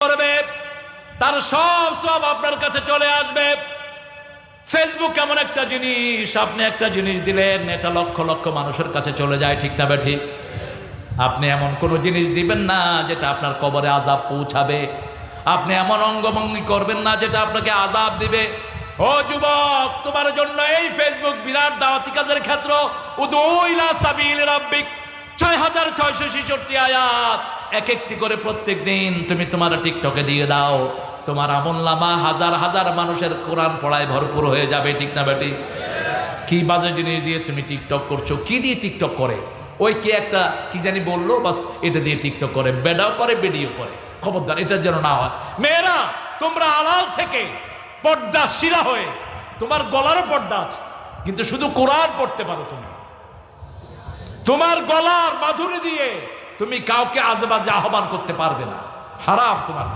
করবে তার সব আপনার কাছে চলে আসবে। ফেসবুক এমন একটা জিনিস, আপনি একটা জিনিস দিলেন, এটা লক্ষ লক্ষ মানুষের কাছে চলে যায়, ঠিক না ঠিক? আপনি এমন কোন জিনিস দিবেন না যেটা আপনার কবরে আযাব পৌঁছাবে। আপনি এমন অঙ্গভঙ্গি করবেন না যেটা আপনাকে আযাব দিবে। ও যুবক, তোমার জন্য এই ফেসবুক বিরাট দাওয়াতি কাজের ক্ষেত্র। উদউ ইলা সাবিল রাব্বিক 6666 আয়াত, এক একটি করে প্রত্যেক দিন তুমি তোমার টিকটকে দিয়ে দাও, তোমার আমলনামা হাজার হাজার মানুষের কোরআন পড়ায় ভরপুর হয়ে যাবে, ঠিক না বেটি? কি বাজে জিনিস দিয়ে তুমি টিকটক করছো? কি দিয়ে টিকটক করে? ওই কে একটা কি জানি বললো, বাস এটা দিয়ে টিকটক করে, বেডাও করে, বেডিও করে। খবরদার, এটার যেন না হয়। মেয়েরা, তোমরা আড়াল থেকে পর্দা শিরা হয়ে, তোমার গলারও পর্দা আছে, কিন্তু শুধু কোরআন পড়তে পারো তুমি। তোমার গলার মাধুরী দিয়ে তুমি কাউকে আজেবাজে আহ্বান করতে পারবে না। হারাম তোমার।